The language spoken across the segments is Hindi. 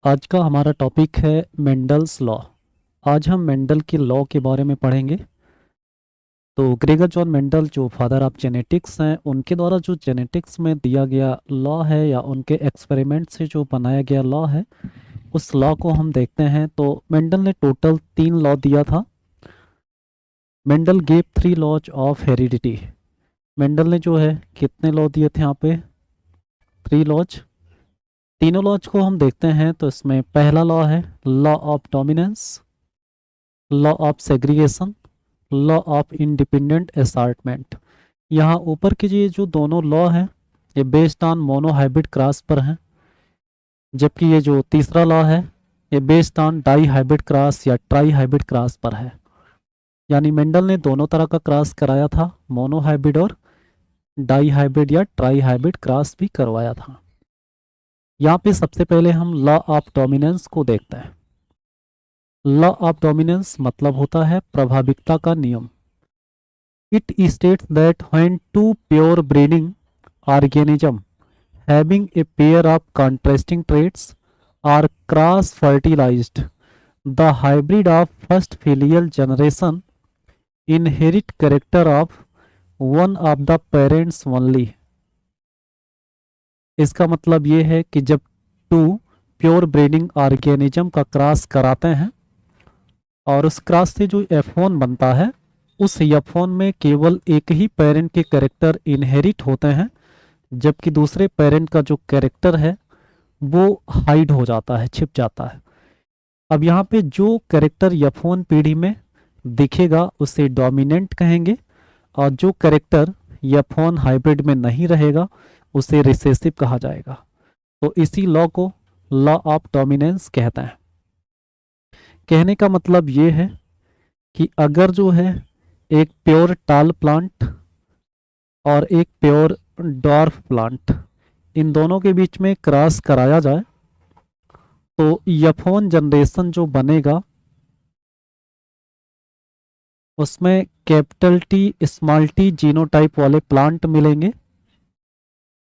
आज का हमारा टॉपिक है मेंडल्स लॉ। आज हम मेंडल के लॉ के बारे में पढ़ेंगे। तो ग्रेगर जॉन मेंडल जो फादर ऑफ जेनेटिक्स हैं, उनके द्वारा जो जेनेटिक्स में दिया गया लॉ है या उनके एक्सपेरिमेंट से जो बनाया गया लॉ है, उस लॉ को हम देखते हैं। तो मेंडल ने टोटल 3 लॉ दिया था। Mendel gave 3 laws of heredity. Mendel ने जो है कितने लॉ दिए थे यहाँ पे? 3 लॉज। तीनों लॉज को हम देखते हैं। तो इसमें पहला लॉ है law of dominance, law of segregation, law of independent assortment. यहाँ ऊपर के ये जो दोनों लॉ हैं, ये बेस्ड ऑन मोनोहाइब्रिड क्रॉस पर हैं, जबकि ये जो तीसरा लॉ है ये based on dihybrid cross या ट्राई हाइब्रिड क्रॉस पर है। यानी मेंडल ने दोनों तरह का क्रॉस कराया था, मोनोहाइब्रिड और डाई हाइब्रिड या ट्राई हाइब्रिड क्रॉस भी करवाया था। यहाँ पे सबसे पहले हम लॉ ऑफ डोमिनेंस को देखते हैं। लॉ ऑफ डोमिनेंस मतलब होता है प्रभाविकता का नियम। It states that when two pure breeding organisms having a pair of contrasting traits are cross-fertilized, the hybrid of first filial generation inherit character of one of the parents only। इसका मतलब ये है कि जब टू प्योर ब्रीडिंग ऑर्गेनिज्म का क्रॉस कराते हैं और उस क्रॉस से जो F1 बनता है, उस F1 में केवल एक ही पेरेंट के कैरेक्टर इनहेरिट होते हैं, जबकि दूसरे पेरेंट का जो कैरेक्टर है वो हाइड हो जाता है, छिप जाता है। अब यहाँ पे जो कैरेक्टर F1 पीढ़ी में दिखेगा उसे डोमिनेंट कहेंगे, और जो कैरेक्टर F1 हाइब्रिड में नहीं रहेगा उसे रिसेसिव कहा जाएगा। तो इसी लॉ को लॉ ऑफ डोमिनेंस कहते हैं। कहने का मतलब ये है कि अगर जो है एक प्योर टाल प्लांट और एक प्योर डॉर्फ प्लांट, इन दोनों के बीच में क्रॉस कराया जाए तो F1 जनरेशन जो बनेगा उसमें capital T small T genotype वाले प्लांट मिलेंगे।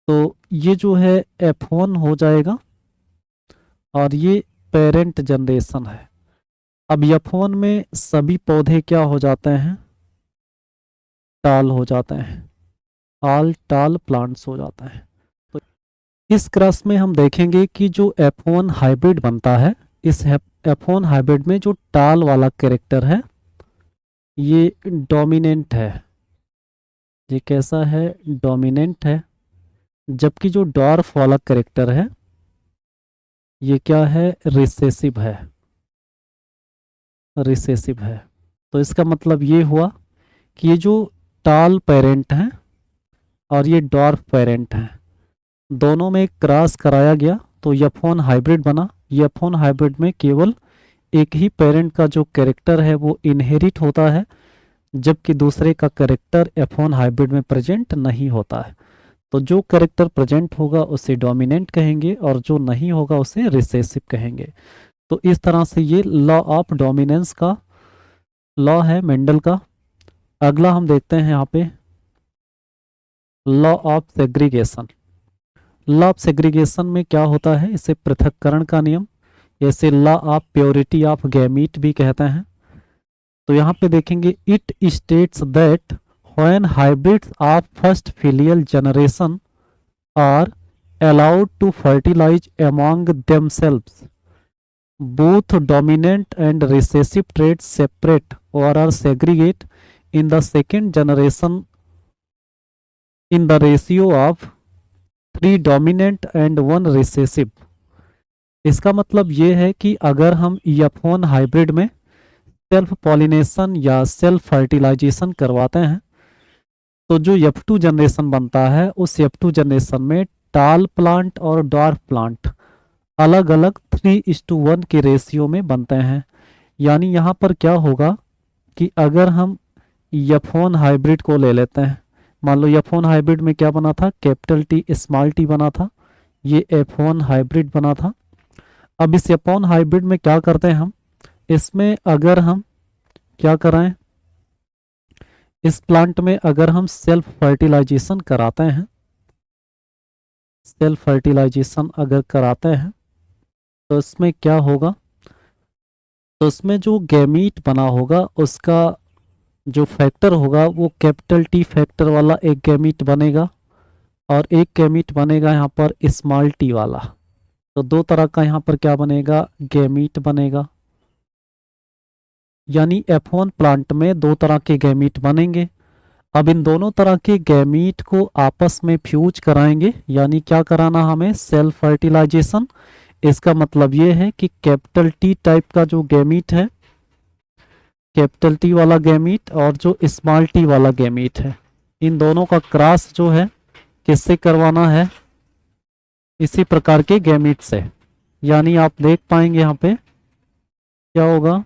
तो ये जो है F1 हो जाएगा और ये पेरेंट जनरेशन है। अब F1 में सभी पौधे क्या हो जाते हैं? टाल हो जाते हैं, ऑल टाल प्लांट्स हो जाता है। तो इस क्रॉस में हम देखेंगे कि जो F1 हाइब्रिड बनता है, इस F1 हाइब्रिड में जो टाल वाला कैरेक्टर है ये डोमिनेंट है। ये कैसा है? डोमिनेंट है। जबकि जो डॉर्फ वाला कैरेक्टर है ये क्या है? रिसेसिव है। रिसेसिव है। तो इसका मतलब ये हुआ कि ये जो टाल पेरेंट हैं और ये डॉर्फ पेरेंट हैं, दोनों में क्रॉस कराया गया तो F1 हाइब्रिड बना। F1 हाइब्रिड में केवल एक ही पेरेंट का जो कैरेक्टर है वो इनहेरिट होता है, जबकि दूसरे का कैरेक्टर F1 हाइब्रिड में प्रेजेंट नहीं होता है। तो जो कैरेक्टर प्रेजेंट होगा उसे डोमिनेंट कहेंगे और जो नहीं होगा उसे रिसेसिव कहेंगे। तो इस तरह से ये लॉ ऑफ डोमिनेंस का लॉ है मेंडल का। अगला हम देखते हैं यहाँ पे law of segregation. Law of segregation में क्या होता है? इसे पृथक्करण का नियम, जैसे law of purity of gamete भी कहते हैं। तो यहाँ पे देखेंगे it states that when hybrids of first filial generation are allowed to fertilize among themselves, both dominant and recessive traits separate or are segregate in the second generation in the ratio of 3 dominant and 1 recessive। इसका मतलब ये है कि अगर हम F1 हाइब्रिड में सेल्फ पॉलिनेशन या सेल्फ फर्टिलाइजेशन करवाते हैं तो जो F2 जनरेशन बनता है उस F2 जनरेशन में टाल प्लांट और डॉर्फ प्लांट अलग अलग 3:1 के रेशियो में बनते हैं। यानी यहाँ पर क्या होगा कि अगर हम F1 हाइब्रिड को ले लेते हैं, मान लो F1 हाइब्रिड में क्या बना था? कैपिटल टी स्मॉल टी बना था, ये F1 हाइब्रिड बना था। अब इस F1 हाइब्रिड में क्या करते हैं हम? इसमें अगर हम क्या कराएं, इस प्लांट में अगर हम सेल्फ फर्टिलाइजेशन कराते हैं, सेल्फ फर्टिलाइजेशन अगर कराते हैं तो इसमें क्या होगा, तो इसमें जो गैमीट बना होगा उसका जो फैक्टर होगा वो कैपिटल टी फैक्टर वाला एक गैमीट बनेगा, और एक गैमीट बनेगा यहाँ पर स्मॉल टी वाला। तो दो तरह का यहाँ पर क्या बनेगा, गैमीट बनेगा। यानी F1 प्लांट में दो तरह के गैमीट बनेंगे। अब इन दोनों तरह के गैमीट को आपस में फ्यूज कराएंगे, यानी क्या कराना हमें, सेल्फ फर्टिलाइजेशन। इसका मतलब ये है कि कैपिटल टी टाइप का जो गैमीट है, कैपिटल टी वाला गैमीट और जो स्मॉल टी वाला गैमीट है, इन दोनों का क्रॉस जो है किससे करवाना है, इसी प्रकार के गैमीट से। यानी आप देख पाएंगे यहाँ पे क्या होगा,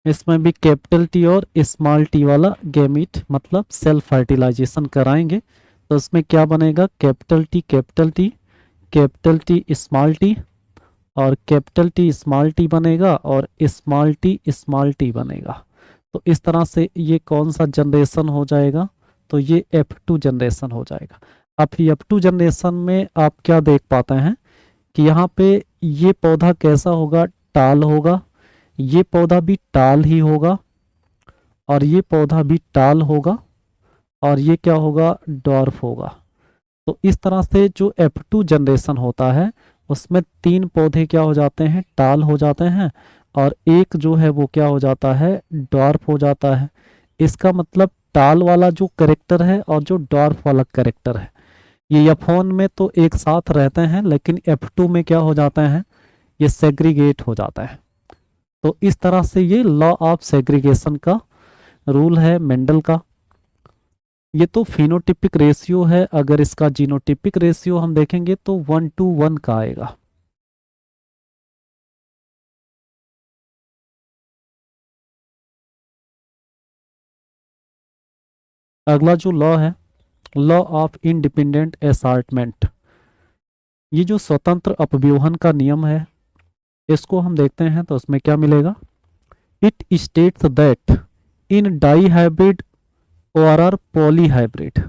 इसमें भी कैपिटल टी और स्मॉल टी वाला गैमीट मतलब सेल्फ फर्टिलाइजेशन कराएंगे। तो इसमें क्या बनेगा, capital T capital T, capital T small T, और कैपिटल टी स्मॉल टी बनेगा, और स्मॉल टी बनेगा। तो इस तरह से ये कौन सा जनरेशन हो जाएगा, तो ये F2 जनरेशन हो जाएगा। अब F2 जनरेशन में आप क्या देख पाते हैं कि यहाँ पे ये पौधा कैसा होगा, टाल होगा, ये पौधा भी टाल ही होगा, और ये पौधा भी टाल होगा, और ये क्या होगा, डॉर्फ होगा। तो इस तरह से जो F2 जनरेशन होता है उसमें तीन पौधे क्या हो जाते हैं, टाल हो जाते हैं, और एक जो है वो क्या हो जाता है, डॉर्फ हो जाता है। इसका मतलब टाल वाला जो करेक्टर है और जो डॉर्फ वाला करेक्टर है, ये F1 में तो एक साथ रहते हैं, लेकिन F2 में क्या हो जाते हैं, ये सेग्रीगेट हो जाता है। तो इस तरह से ये लॉ ऑफ सेग्रीगेशन का रूल है मेंडल का। ये तो फिनोटिपिक रेशियो है, अगर इसका जीनोटिपिक रेशियो हम देखेंगे तो 1:1 का आएगा। अगला जो लॉ है, लॉ ऑफ इंडिपेंडेंट असॉर्टमेंट। ये जो स्वतंत्र अपव्यूहन का नियम है, इसको हम देखते हैं तो उसमें क्या मिलेगा, it states that in dihybrid और or polyhybrid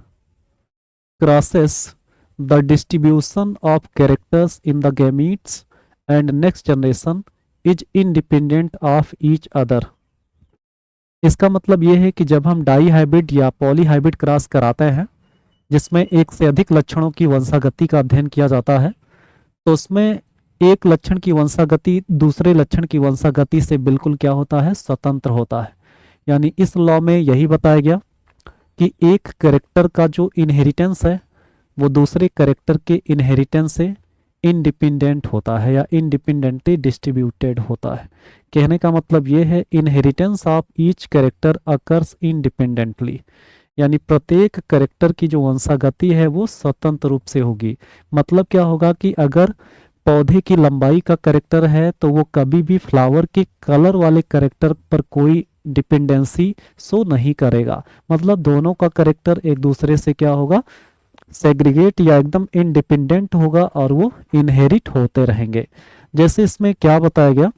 crosses the distribution of characters in the gametes and next generation is independent of each other। इसका मतलब ये है कि जब हम डाई हाइब्रिड या पॉली हाइब्रिड क्रॉस कराते हैं जिसमें एक से अधिक लक्षणों की वंशागति का अध्ययन किया जाता है, तो उसमें एक लक्षण की वंशागति दूसरे लक्षण की वंशागति से बिल्कुल क्या होता है, स्वतंत्र होता है। यानी इस लॉ में यही बताया गया कि एक कैरेक्टर का जो इनहेरिटेंस है वो दूसरे कैरेक्टर के इनहेरिटेंस से इंडिपेंडेंट होता है या इंडिपेंडेंटली डिस्ट्रीब्यूटेड होता है। कहने का मतलब ये है, inheritance of each character occurs independently, यानी प्रत्येक कैरेक्टर की जो वंशागति है वो स्वतंत्र रूप से होगी। मतलब क्या होगा कि अगर पौधे की लंबाई का कैरेक्टर है तो वो कभी भी फ्लावर के कलर वाले कैरेक्टर पर कोई डिपेंडेंसी शो नहीं करेगा। मतलब दोनों का कैरेक्टर एक दूसरे से क्या होगा, सेग्रीगेट या एकदम इंडिपेंडेंट होगा और वो इनहेरिट होते रहेंगे। जैसे इसमें क्या बताया गया,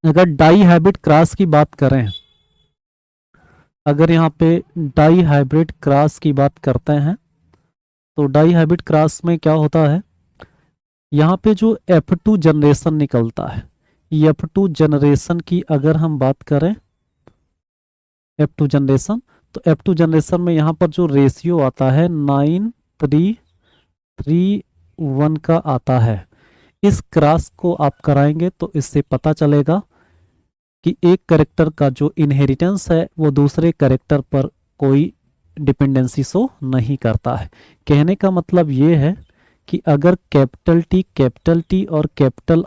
अगर डाई हाइब्रिड क्रॉस की बात करें, अगर यहाँ पे डाई हाइब्रिड क्रॉस की बात करते हैं तो डाई हाइब्रिड क्रॉस में क्या होता है, यहाँ पे जो F2 जनरेशन निकलता है, F2 जनरेशन की अगर हम बात करें, F2 जनरेशन, तो F2 जनरेशन में यहाँ पर जो रेशियो आता है 9:3:1 का आता है। इस क्रॉस को आप कराएंगे तो इससे पता चलेगा कि एक कैरेक्टर का जो इनहेरिटेंस है वो दूसरे कैरेक्टर पर कोई डिपेंडेंसी शो नहीं करता है। कहने का मतलब ये है कि अगर कैपिटल टी और कैपिटल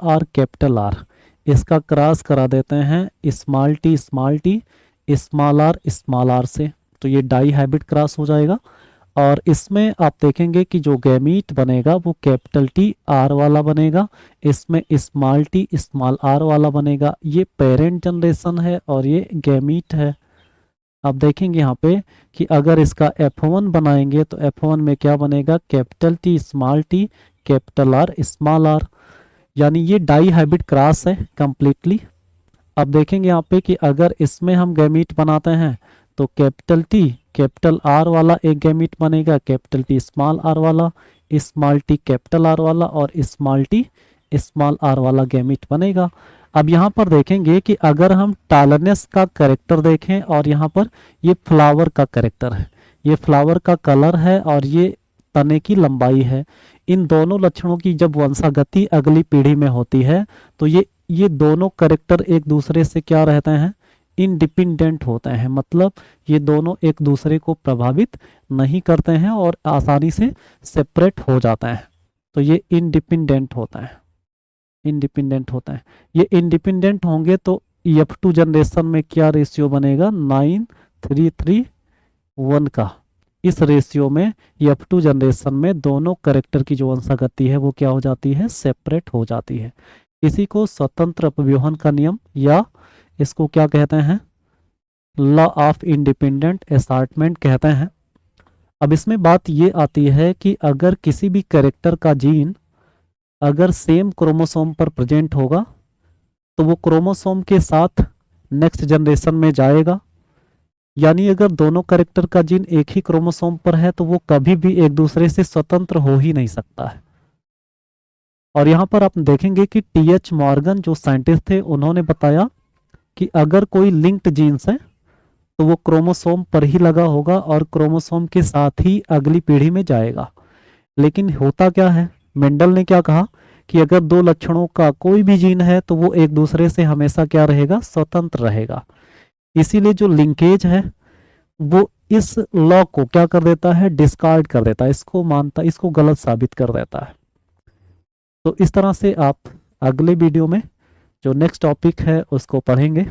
आर इसका क्रॉस करा देते हैं स्मॉल टी स्मॉल आर से, तो ये डाई हाइब्रिड क्रॉस हो जाएगा। और इसमें आप देखेंगे कि जो गैमीट बनेगा वो कैपिटल टी आर वाला बनेगा, इसमें स्मॉल टी स्मॉल आर वाला बनेगा। ये पेरेंट जनरेशन है और ये गैमीट है। आप देखेंगे यहाँ पे कि अगर इसका F1 बनाएंगे तो F1 में क्या बनेगा, capital T capital R small r, यानी ये डाई हाइब्रिड क्रॉस है कंप्लीटली। अब देखेंगे यहाँ पे कि अगर इसमें हम गैमीट बनाते हैं तो कैपिटल टी कैपिटल आर वाला एक गैमीट बनेगा, कैपिटल टी स्मॉल आर वाला, स्मॉल टी कैपिटल आर वाला और स्मॉल टी स्मॉल आर वाला गैमीट बनेगा। अब यहाँ पर देखेंगे कि अगर हम टालनेस का कैरेक्टर देखें और यहाँ पर ये फ्लावर का कैरेक्टर है, ये फ्लावर का कलर है और ये तने की लंबाई है, इन दोनों लक्षणों की जब वंशागति अगली पीढ़ी में होती है तो ये दोनों कैरेक्टर एक दूसरे से क्या रहते हैं, इंडिपेंडेंट होते हैं। मतलब ये दोनों एक दूसरे को प्रभावित नहीं करते हैं और आसानी से सेपरेट हो जाते हैं। तो ये इंडिपेंडेंट होता है, इंडिपेंडेंट होता है। ये इंडिपेंडेंट होंगे तो F2 जनरेशन में क्या रेशियो बनेगा, 9:3:3:1 का। इस रेशियो में F2 जनरेशन में दोनों कैरेक्टर की जो वंशागति है वो क्या हो जाती है, सेपरेट हो जाती है। इसी को स्वतंत्र अपव्यूहन का नियम या इसको क्या कहते हैं, लॉ ऑफ इंडिपेंडेंट असार्टमेंट कहते हैं। अब इसमें बात ये आती है कि अगर किसी भी कैरेक्टर का जीन अगर सेम क्रोमोसोम पर प्रेजेंट होगा तो वो क्रोमोसोम के साथ नेक्स्ट जनरेशन में जाएगा। यानी अगर दोनों कैरेक्टर का जीन एक ही क्रोमोसोम पर है तो वो कभी भी एक दूसरे से स्वतंत्र हो ही नहीं सकता है। और यहाँ पर आप देखेंगे कि TH मॉर्गन जो साइंटिस्ट थे उन्होंने बताया कि अगर कोई लिंक्ड जीन्स है तो वो क्रोमोसोम पर ही लगा होगा और क्रोमोसोम के साथ ही अगली पीढ़ी में जाएगा। लेकिन होता क्या है, मेंडल ने क्या कहा कि अगर दो लक्षणों का कोई भी जीन है तो वो एक दूसरे से हमेशा क्या रहेगा, स्वतंत्र रहेगा। इसीलिए जो लिंकेज है वो इस लॉ को क्या कर देता है, डिस्कार्ड कर देता है, इसको गलत साबित कर देता है। तो इस तरह से आप अगले वीडियो में जो नेक्स्ट टॉपिक है उसको पढ़ेंगे।